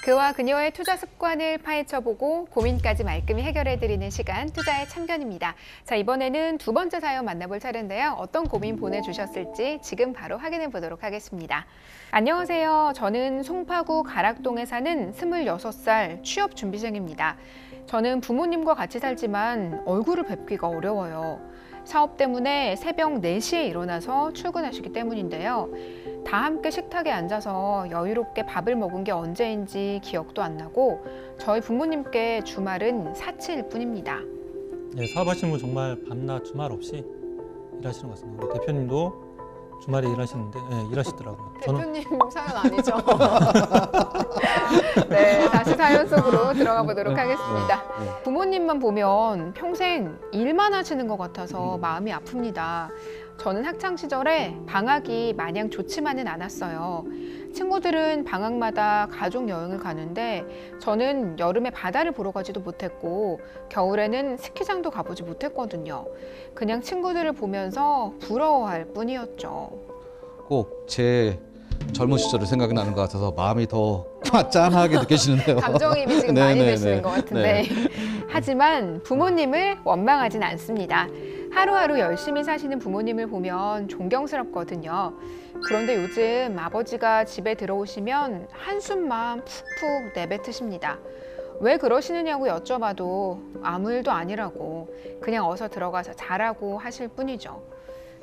그와 그녀의 투자 습관을 파헤쳐보고 고민까지 말끔히 해결해드리는 시간, 투자의 참견입니다. 자, 이번에는 두 번째 사연 만나볼 차례인데요. 어떤 고민 보내주셨을지 지금 바로 확인해 보도록 하겠습니다. 안녕하세요. 저는 송파구 가락동에 사는 26살 취업 준비생입니다. 저는 부모님과 같이 살지만 얼굴을 뵙기가 어려워요. 사업 때문에 새벽 4시에 일어나서 출근하시기 때문인데요. 다 함께 식탁에 앉아서 여유롭게 밥을 먹은 게 언제인지 기억도 안 나고 저희 부모님께 주말은 사치일 뿐입니다. 네, 사업하시는 분 정말 밤낮 주말 없이 일하시는 것 같습니다. 우리 대표님도 주말에 일하시는데 일하시더라고요. 대표님 사연 아니죠? 네, 다시 사연 속으로 들어가 보도록 하겠습니다. 부모님만 보면 평생 일만 하시는 것 같아서 마음이 아픕니다. 저는 학창 시절에 방학이 마냥 좋지만은 않았어요. 친구들은 방학마다 가족 여행을 가는데 저는 여름에 바다를 보러 가지도 못했고 겨울에는 스키장도 가보지 못했거든요. 그냥 친구들을 보면서 부러워할 뿐이었죠. 꼭 제 젊은 시절을 생각이 나는 것 같아서 마음이 더 짠하게 느껴지는데요. 감정이입이 지금 많이 되시는 것 같은데. 하지만 부모님을 원망하진 않습니다. 하루하루 열심히 사시는 부모님을 보면 존경스럽거든요. 그런데 요즘 아버지가 집에 들어오시면 한숨만 푹푹 내뱉으십니다. 왜 그러시느냐고 여쭤봐도 아무 일도 아니라고 그냥 어서 들어가서 자라고 하실 뿐이죠.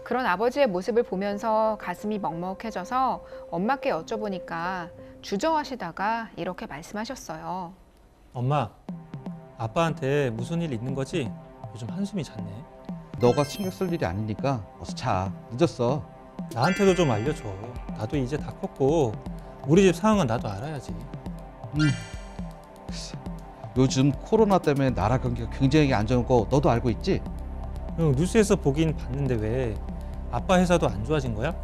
그런 아버지의 모습을 보면서 가슴이 먹먹해져서 엄마께 여쭤보니까 주저하시다가 이렇게 말씀하셨어요. 엄마, 아빠한테 무슨 일 있는 거지? 요즘 한숨이 잤네. 너가 신경 쓸 일이 아니니까 어서 자. 늦었어. 나한테도 좀 알려줘. 나도 이제 다 컸고 우리 집 상황은 나도 알아야지. 요즘 코로나 때문에 나라 경기가 굉장히 안 좋은 거 너도 알고 있지? 뉴스에서 보긴 봤는데 왜 아빠 회사도 안 좋아진 거야?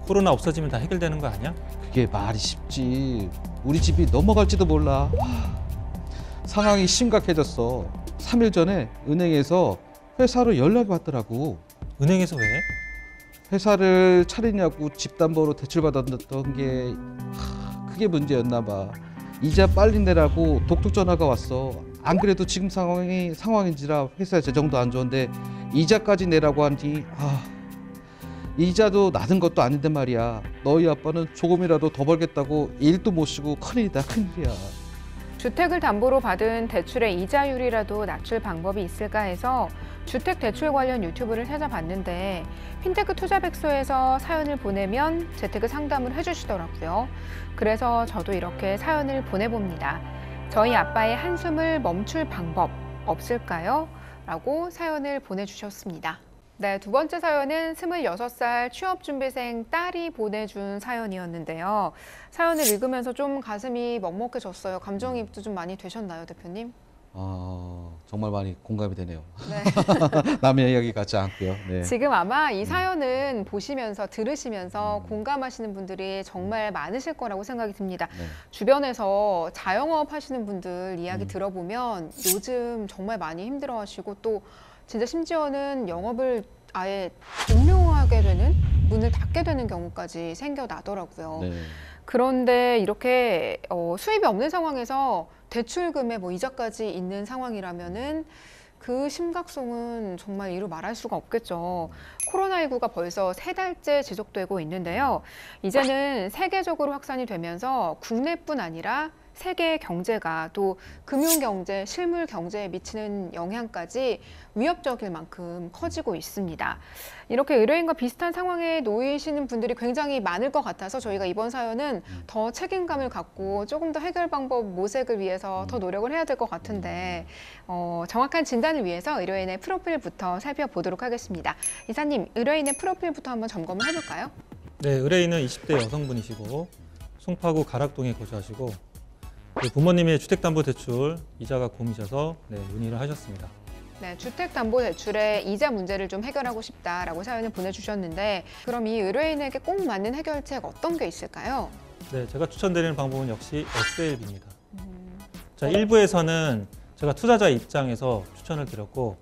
코로나 없어지면 다 해결되는 거 아니야? 그게 말이 쉽지. 우리 집이 넘어갈지도 몰라. 상황이 심각해졌어. 3일 전에 은행에서 회사로 연락이 왔더라고. 은행에서 왜? 회사를 차리냐고 집담보로 대출받았던 게 그게 문제였나 봐. 이자 빨리 내라고 독촉 전화가 왔어. 안 그래도 지금 상황인지라 회사 재정도 안 좋은데 이자까지 내라고 하니 이자도 낮은 것도 아닌데 말이야. 너희 아빠는 조금이라도 더 벌겠다고 일도 못 쉬고 큰일이다, 큰일이야. 주택을 담보로 받은 대출의 이자율이라도 낮출 방법이 있을까 해서 주택대출 관련 유튜브를 찾아봤는데 핀테크 투자백서에서 사연을 보내면 재테크 상담을 해주시더라고요. 그래서 저도 이렇게 사연을 보내봅니다. 저희 아빠의 한숨을 멈출 방법 없을까요? 라고 사연을 보내주셨습니다. 네, 두 번째 사연은 26살 취업준비생 딸이 보내준 사연이었는데요. 사연을 읽으면서 좀 가슴이 먹먹해졌어요. 감정이입도 좀 많이 되셨나요, 대표님? 정말 많이 공감이 되네요. 네. 남의 이야기 같지 않고요. 네. 지금 아마 이 사연은 보시면서 들으시면서 공감하시는 분들이 정말 많으실 거라고 생각이 듭니다. 네. 주변에서 자영업 하시는 분들 이야기 들어보면 요즘 정말 많이 힘들어하시고 또 진짜 심지어는 영업을 아예 종료하게 되는, 문을 닫게 되는 경우까지 생겨나더라고요. 네. 그런데 이렇게 수입이 없는 상황에서 대출금에 이자까지 있는 상황이라면은 그 심각성은 정말 이루 말할 수가 없겠죠. 코로나19가 벌써 3달째 지속되고 있는데요. 이제는 세계적으로 확산이 되면서 국내뿐 아니라 세계 경제가 또 금융경제, 실물 경제에 미치는 영향까지 위협적일 만큼 커지고 있습니다. 이렇게 의뢰인과 비슷한 상황에 놓이시는 분들이 굉장히 많을 것 같아서 저희가 이번 사연은 더 책임감을 갖고 조금 더 해결 방법 모색을 위해서 더 노력을 해야 될 것 같은데 정확한 진단을 위해서 의뢰인의 프로필부터 살펴보도록 하겠습니다. 이사님, 의뢰인의 프로필부터 한번 점검을 해볼까요? 네, 의뢰인은 20대 여성분이시고 송파구 가락동에 거주하시고 부모님의 주택담보대출 이자가 고민이셔서 문의를 하셨습니다. 네, 주택담보대출의 이자 문제를 좀 해결하고 싶다라고 사연을 보내주셨는데 그럼 이 의뢰인에게 꼭 맞는 해결책 어떤 게 있을까요? 네, 제가 추천드리는 방법은 역시 SLB입니다. 자, 1부에서는 제가 투자자 입장에서 추천을 드렸고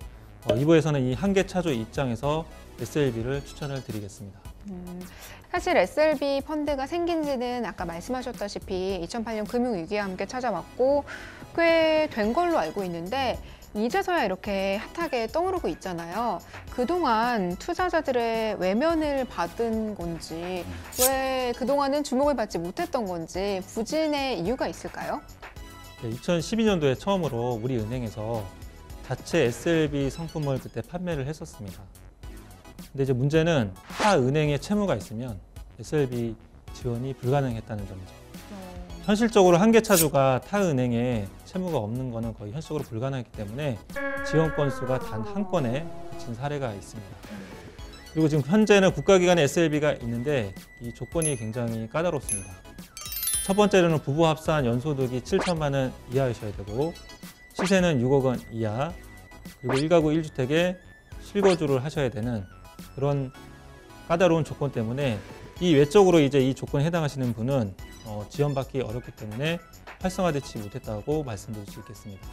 2부에서는 이 한계차주 입장에서 SLB를 추천을 드리겠습니다. 사실 SLB 펀드가 생긴 지는 아까 말씀하셨다시피 2008년 금융위기와 함께 찾아왔고 꽤 된 걸로 알고 있는데 이제서야 이렇게 핫하게 떠오르고 있잖아요. 그동안 투자자들의 외면을 받은 건지 왜 그동안은 주목을 받지 못했던 건지 부진의 이유가 있을까요? 2012년도에 처음으로 우리 은행에서 자체 SLB 상품을 그때 판매를 했었습니다. 근데 이제 문제는 타 은행에 채무가 있으면 SLB 지원이 불가능했다는 점이죠. 현실적으로 한계차주가 타 은행에 채무가 없는 것은 거의 현실적으로 불가능했기 때문에 지원 건수가 단 한 건에 그친 사례가 있습니다. 그리고 지금 현재는 국가기관에 SLB가 있는데 이 조건이 굉장히 까다롭습니다. 첫 번째로는 부부 합산 연소득이 7천만 원 이하이셔야 되고 시세는 6억 원 이하, 그리고 1가구 1주택에 실거주를 하셔야 되는 그런 까다로운 조건 때문에 이 외적으로 이제 이 조건에 해당하시는 분은 지원받기 어렵기 때문에 활성화되지 못했다고 말씀드릴 수 있겠습니다.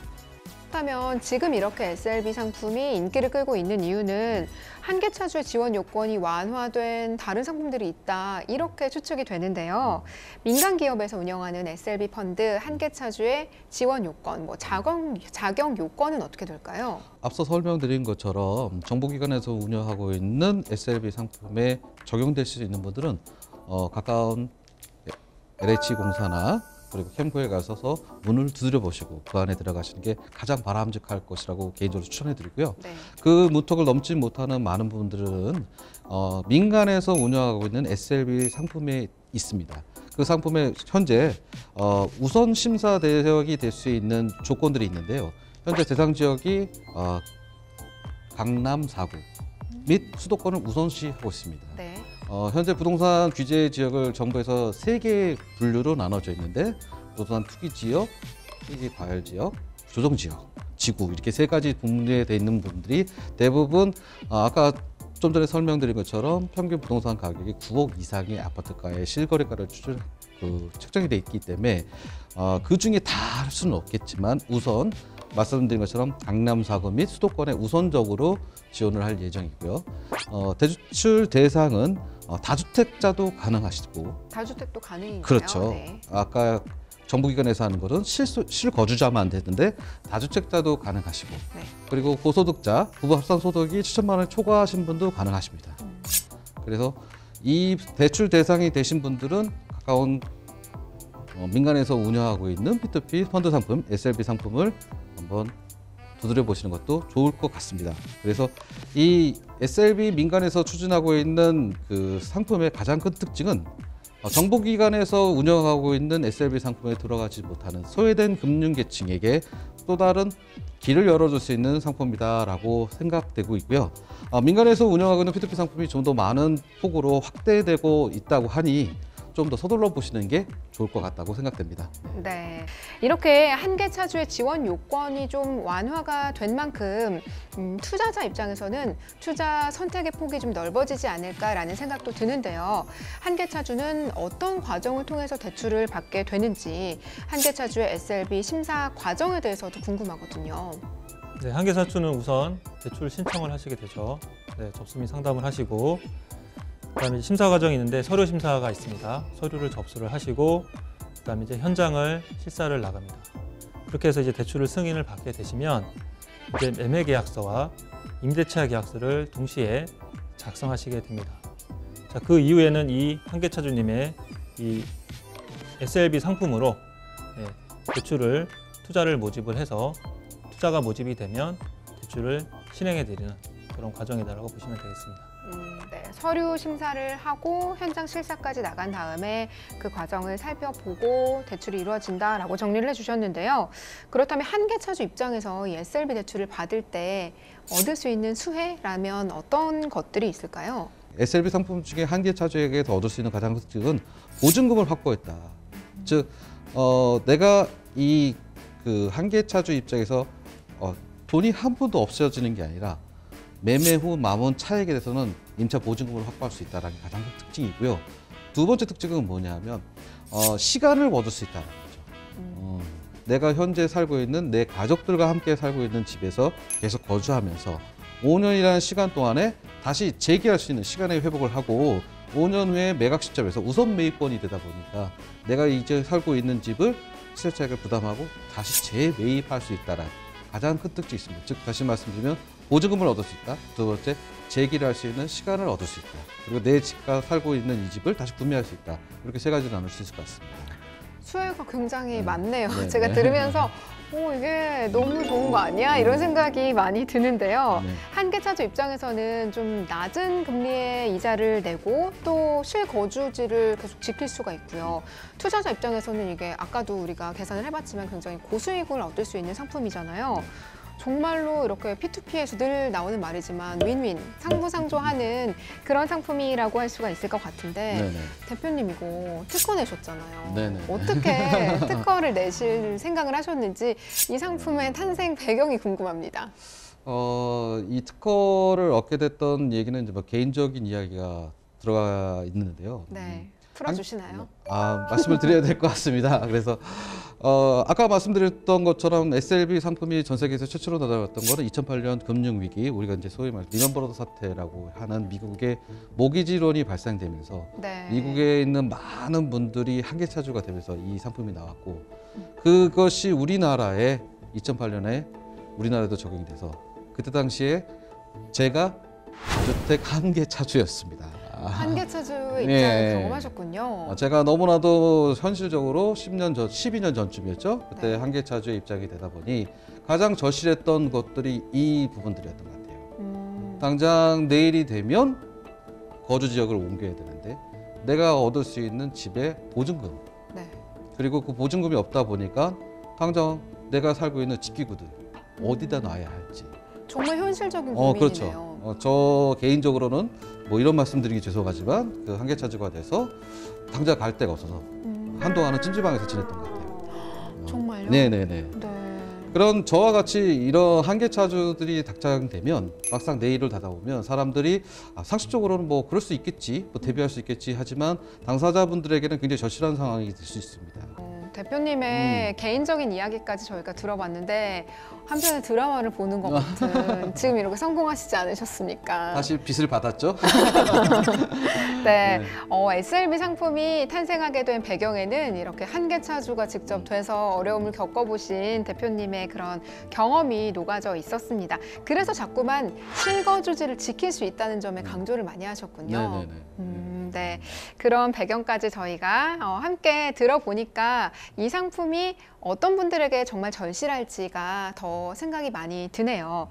그렇다면 지금 이렇게 SLB 상품이 인기를 끌고 있는 이유는 한계차주의 지원 요건이 완화된 다른 상품들이 있다 이렇게 추측이 되는데요. 민간 기업에서 운영하는 SLB 펀드 한계차주의 지원 요건, 자격 요건은 어떻게 될까요? 앞서 설명드린 것처럼 정부기관에서 운영하고 있는 SLB 상품에 적용될 수 있는 분들은 가까운 LH공사나 그리고 캠프에 가셔서 문을 두드려 보시고 그 안에 들어가시는 게 가장 바람직할 것이라고 개인적으로 추천해 드리고요. 네. 그 문턱을 넘지 못하는 많은 분들은 민간에서 운영하고 있는 SLB 상품에 있습니다. 그 상품에 현재 우선 심사 대상이 될 수 있는 조건들이 있는데요. 현재 대상 지역이 강남 4구 및 수도권을 우선시하고 있습니다. 네. 현재 부동산 규제 지역을 정부에서 3개의 분류로 나눠져 있는데 부동산 투기 지역, 투기 과열 지역, 조정 지역, 지구 이렇게 3가지 분류되어 있는 분들이 대부분 아까 좀 전에 설명드린 것처럼 평균 부동산 가격이 9억 이상의 아파트가의 실거래가를 책정이 돼 있기 때문에 그 중에 다 할 수는 없겠지만 우선 말씀드린 것처럼 강남 4구 및 수도권에 우선적으로 지원을 할 예정이고요. 대출 대상은 다주택자도 가능하시고 다주택도 가능인가요? 그렇죠. 네. 아까 정부기관에서 하는 것은 실거주자만 되는데 다주택자도 가능하시고 네. 그리고 고소득자, 부부 합산 소득이 7천만 원 초과하신 분도 가능하십니다. 그래서 이 대출 대상이 되신 분들은 가까운 민간에서 운영하고 있는 P2P 펀드 상품, SLB 상품을 한번 두드려 보시는 것도 좋을 것 같습니다. 그래서 이 SLB 민간에서 추진하고 있는 그 상품의 가장 큰 특징은 정부기관에서 운영하고 있는 SLB 상품에 들어가지 못하는 소외된 금융계층에게 또 다른 길을 열어줄 수 있는 상품이다라고 생각되고 있고요. 민간에서 운영하고 있는 P2P 상품이 좀 더 많은 폭으로 확대되고 있다고 하니 좀 더 서둘러 보시는 게 좋을 것 같다고 생각됩니다. 네, 이렇게 한계차주의 지원 요건이 좀 완화가 된 만큼 투자자 입장에서는 투자 선택의 폭이 좀 넓어지지 않을까라는 생각도 드는데요. 한계차주는 어떤 과정을 통해서 대출을 받게 되는지 한계차주의 SLB 심사 과정에 대해서도 궁금하거든요. 네, 한계차주는 우선 대출 신청을 하시게 되죠. 네, 접수 및 상담을 하시고 그다음에 심사 과정이 있는데 서류 심사가 있습니다. 서류를 접수를 하시고 그다음에 이제 현장을 실사를 나갑니다. 그렇게 해서 이제 대출을 승인을 받게 되시면 이제 매매 계약서와 임대차 계약서를 동시에 작성하시게 됩니다. 자, 그 이후에는 이 한계차주님의 이 SLB 상품으로 대출을 투자를 모집을 해서 투자가 모집이 되면 대출을 실행해 드리는 그런 과정이다라고 보시면 되겠습니다. 네, 서류 심사를 하고 현장 실사까지 나간 다음에 그 과정을 살펴보고 대출이 이루어진다라고 정리를 해주셨는데요. 그렇다면 한계차주 입장에서 이 SLB 대출을 받을 때 얻을 수 있는 수혜라면 어떤 것들이 있을까요? SLB 상품 중에 한계차주에게서 얻을 수 있는 가장 큰 특징은 보증금을 확보했다. 즉, 내가 이 그 한계차주 입장에서 돈이 한 푼도 없어지는 게 아니라 매매 후 남은 차액에 대해서는 임차 보증금을 확보할 수 있다는 게 가장 큰 특징이고요. 두 번째 특징은 뭐냐면 시간을 얻을 수 있다는 거죠. 내가 현재 살고 있는 내 가족들과 함께 살고 있는 집에서 계속 거주하면서 5년이라는 시간 동안에 다시 재기할 수 있는 시간의 회복을 하고 5년 후에 매각 시점에서 우선 매입권이 되다 보니까 내가 이제 살고 있는 집을 시세 차익을 부담하고 다시 재매입할 수 있다라는 가장 큰 특징이 있습니다. 즉 다시 말씀드리면 보증금을 얻을 수 있다. 두 번째, 재기를 할 수 있는 시간을 얻을 수 있다. 그리고 내 집과 살고 있는 이 집을 다시 구매할 수 있다. 이렇게 세 가지로 나눌 수 있을 것 같습니다. 수혜가 굉장히 많네요. 네, 제가 네. 들으면서 이게 너무 좋은 거 아니야? 이런 생각이 많이 드는데요. 네. 한계차주 입장에서는 좀 낮은 금리의 이자를 내고 또 실거주지를 계속 지킬 수가 있고요. 투자자 입장에서는 이게 아까도 우리가 계산을 해봤지만 굉장히 고수익을 얻을 수 있는 상품이잖아요. 정말로 이렇게 P2P에서 늘 나오는 말이지만 윈윈, 상부상조하는 그런 상품이라고 할 수가 있을 것 같은데 네네. 대표님 이거 특허 내셨잖아요. 네네. 어떻게 특허를 내실 생각을 하셨는지 이 상품의 탄생 배경이 궁금합니다. 이 특허를 얻게 됐던 얘기는 이제 뭐 개인적인 이야기가 들어가 있는데요. 네, 풀어주시나요? 말씀을 드려야 될 것 같습니다. 그래서 아까 말씀드렸던 것처럼 SLB 상품이 전 세계에서 최초로 나타났던 거는 2008년 금융위기, 우리가 이제 소위 말해 리먼 브러더 사태라고 하는 미국의 모기지론이 발생되면서 네. 미국에 있는 많은 분들이 한계차주가 되면서 이 상품이 나왔고 그것이 우리나라에 2008년에 우리나라에도 적용이 돼서 그때 당시에 제가 주택 한계차주였습니다. 한계차주의 네. 입장을 경험하셨군요. 제가 너무나도 현실적으로 12년 전쯤이었죠. 그때 네. 한계차주의 입장이 되다 보니 가장 절실했던 것들이 이 부분들이었던 것 같아요. 당장 내일이 되면 거주 지역을 옮겨야 되는데 내가 얻을 수 있는 집의 보증금 네. 그리고 그 보증금이 없다 보니까 당장 내가 살고 있는 집기구들 어디다 놔야 할지. 정말 현실적인 고민이네요. 그렇죠. 저 개인적으로는 뭐 이런 말씀드리기 죄송하지만 그 한계차주가 돼서 당장 갈 데가 없어서 한동안은 찜질방에서 지냈던 것 같아요. 정말요? 네네네. 네. 그런 저와 같이 이런 한계차주들이 닥쳐되면 막상 내일을 닫아보면 사람들이 상식적으로는 뭐 그럴 수 있겠지, 뭐 대비할 수 있겠지 하지만 당사자분들에게는 굉장히 절실한 상황이 될 수 있습니다. 대표님의 개인적인 이야기까지 저희가 들어봤는데 한편의 드라마를 보는 것 같은 지금 이렇게 성공하시지 않으셨습니까? 다시 빚을 받았죠? 네, 네. SLB 상품이 탄생하게 된 배경에는 이렇게 한계차주가 직접 돼서 어려움을 겪어보신 대표님의 그런 경험이 녹아져 있었습니다. 그래서 자꾸만 실거주지를 지킬 수 있다는 점에 강조를 많이 하셨군요. 네네네. 네, 그런 배경까지 저희가 함께 들어보니까 이 상품이 어떤 분들에게 정말 절실할지가 더 생각이 많이 드네요.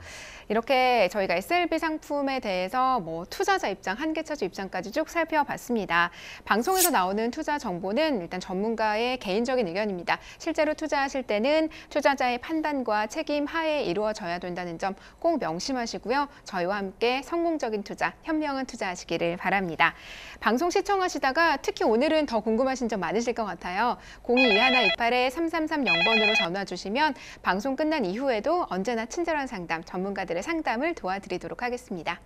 이렇게 저희가 SLB 상품에 대해서 뭐 투자자 입장, 한계차주 입장까지 쭉 살펴봤습니다. 방송에서 나오는 투자 정보는 일단 전문가의 개인적인 의견입니다. 실제로 투자하실 때는 투자자의 판단과 책임 하에 이루어져야 된다는 점 꼭 명심하시고요. 저희와 함께 성공적인 투자, 현명한 투자하시기를 바랍니다. 방송 시청하시다가 특히 오늘은 더 궁금하신 점 많으실 것 같아요. 022128-3330번으로 전화 주시면 방송 끝난 이후에도 언제나 친절한 상담, 전문가들의 상담을 도와드리도록 하겠습니다.